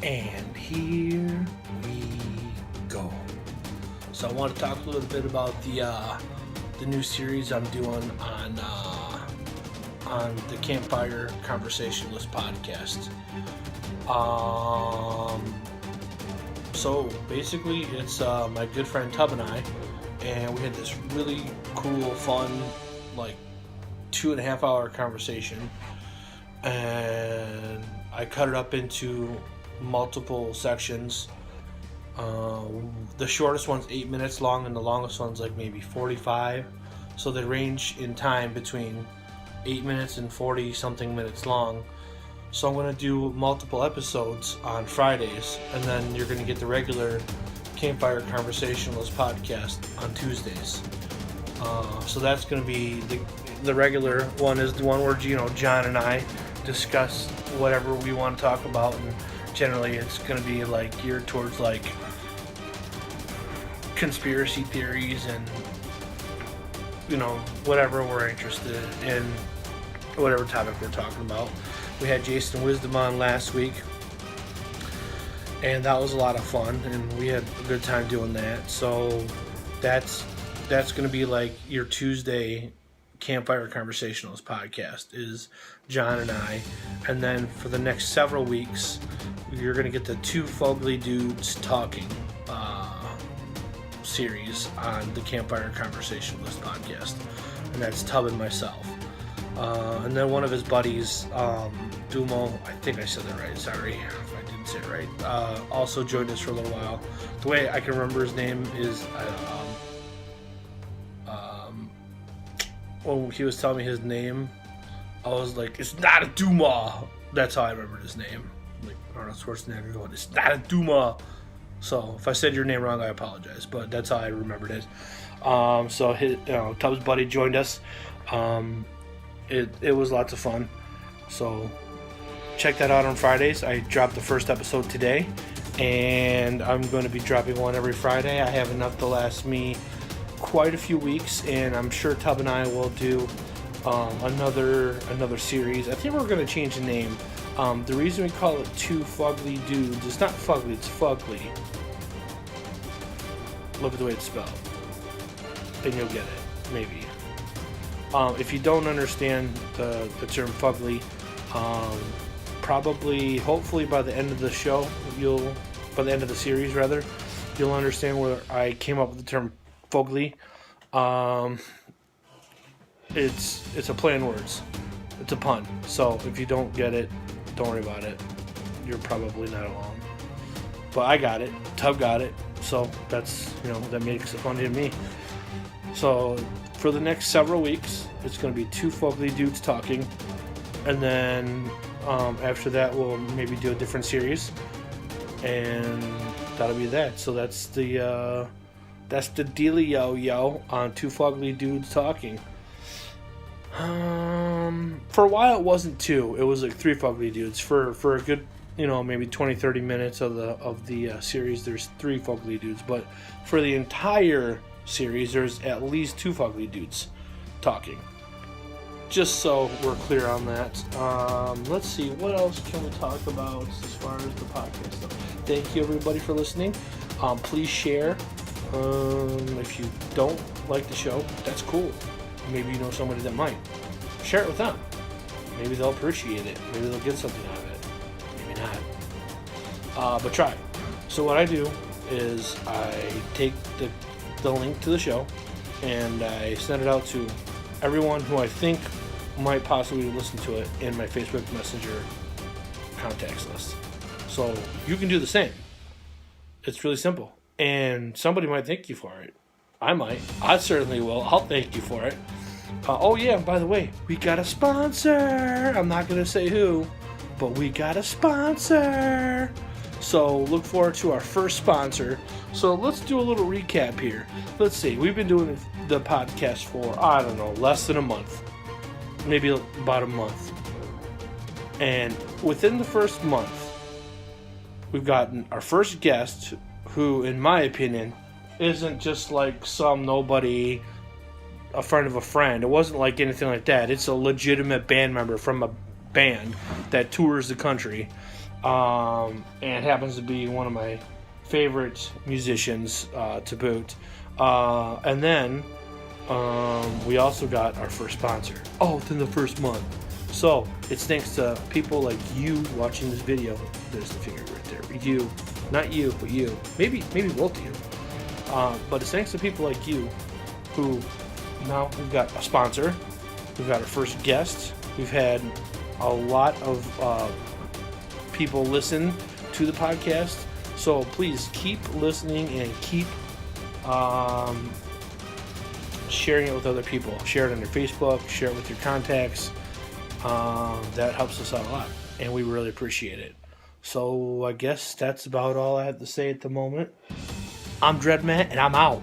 And here we go. So I want to talk a little bit about the new series I'm doing on the Campfire Conversationalist Podcast. So basically, it's my good friend Tub and I, and we had this really cool, fun, like 2.5 hour conversation, and I cut it up into multiple sections. The shortest one's 8 minutes long, and the longest one's like maybe 45. So they range in time between 8 minutes and 40 something minutes long. So I'm going to do multiple episodes on Fridays, and then you're going to get the regular Campfire Conversationalist Podcast on Tuesdays. So that's going to be the regular one is the one where, John and I discuss whatever we want to talk about, and generally it's going to be like geared towards like conspiracy theories and whatever we're interested in, whatever topic we're talking about. We had Jason Wisdom on last week, and that was a lot of fun, and we had a good time doing that. So that's going to be like your Tuesday Campfire Conversationalist Podcast is John and I, and then for the next several weeks you're going to get the Two Phogly Dudes Talking series on the Campfire Conversationalist Podcast, and that's Tub and myself. And then one of his buddies, Dumo, I think I said that right, sorry if I didn't say it right, also joined us for a little while. The way I can remember his name is, when he was telling me his name, I was like, it's not a Duma. That's how I remembered his name. Like Arnold Schwarzenegger going, it's not a Duma. So if I said your name wrong, I apologize, but that's how I remembered it. So his, Tubbs' buddy joined us. It was lots of fun. So check that out on Fridays. I dropped the first episode today, and I'm going to be dropping one every Friday. I have enough to last me quite a few weeks, and I'm sure Tub and I will do another series. I think we're going to change the name. The reason we call it Two Phogly Dudes, it's not Fugly, it's Fugly. Look at the way it's spelled, and you'll get it, maybe. If you don't understand the term fugly, hopefully by the end of the show, by the end of the series rather, you'll understand where I came up with the term fugly. It's a play on words. It's a pun. So if you don't get it, don't worry about it. You're probably not alone. But I got it. Tub got it. So that's, that makes it funny to me. So for the next several weeks, it's going to be Two Phogly Dudes Talking, and then after that we'll maybe do a different series, and that'll be that. So that's the dealio on Two Phogly Dudes Talking. For a while it wasn't two, it was like Three Phogly Dudes. For a good maybe 20-30 minutes of the series, there's Three Phogly Dudes, but for the entire series there's at least Two Phogly Dudes Talking, just so we're clear on that. Let's see, what else can we talk about as far as the podcast stuff. Thank you everybody for listening. Please share. If you don't like the show, that's cool. Maybe you know somebody that might. Share it with them. Maybe they'll appreciate it. Maybe they'll get something out of it. Maybe not. But try. So what I do is I take the link to the show, and I send it out to everyone who I think might possibly listen to it in my Facebook Messenger contacts list. So you can do the same. It's really simple. And somebody might thank you for it. I might. I certainly will. I'll thank you for it. Oh yeah, by the way, we got a sponsor. I'm not going to say who, but we got a sponsor. So look forward to our first sponsor. So let's do a little recap here. Let's see. We've been doing the podcast for, less than a month. Maybe about a month. And within the first month, we've gotten our first guest who, in my opinion, isn't just like some nobody, a friend of a friend. It wasn't like anything like that. It's a legitimate band member from a band that tours the country, and happens to be one of my favorite musicians to boot. And then we also got our first sponsor within the first month. So it's thanks to people like you watching this video. There's the finger right there. You, not you, but you. Maybe both of you. But it's thanks to people like you who now we've got a sponsor. We've got our first guest. We've had a lot of people listen to the podcast. So please keep listening and keep sharing it with other people. Share it on your Facebook. Share it with your contacts. That helps us out a lot, and we really appreciate it. So I guess that's about all I have to say at the moment. I'm Dread Matt, and I'm out.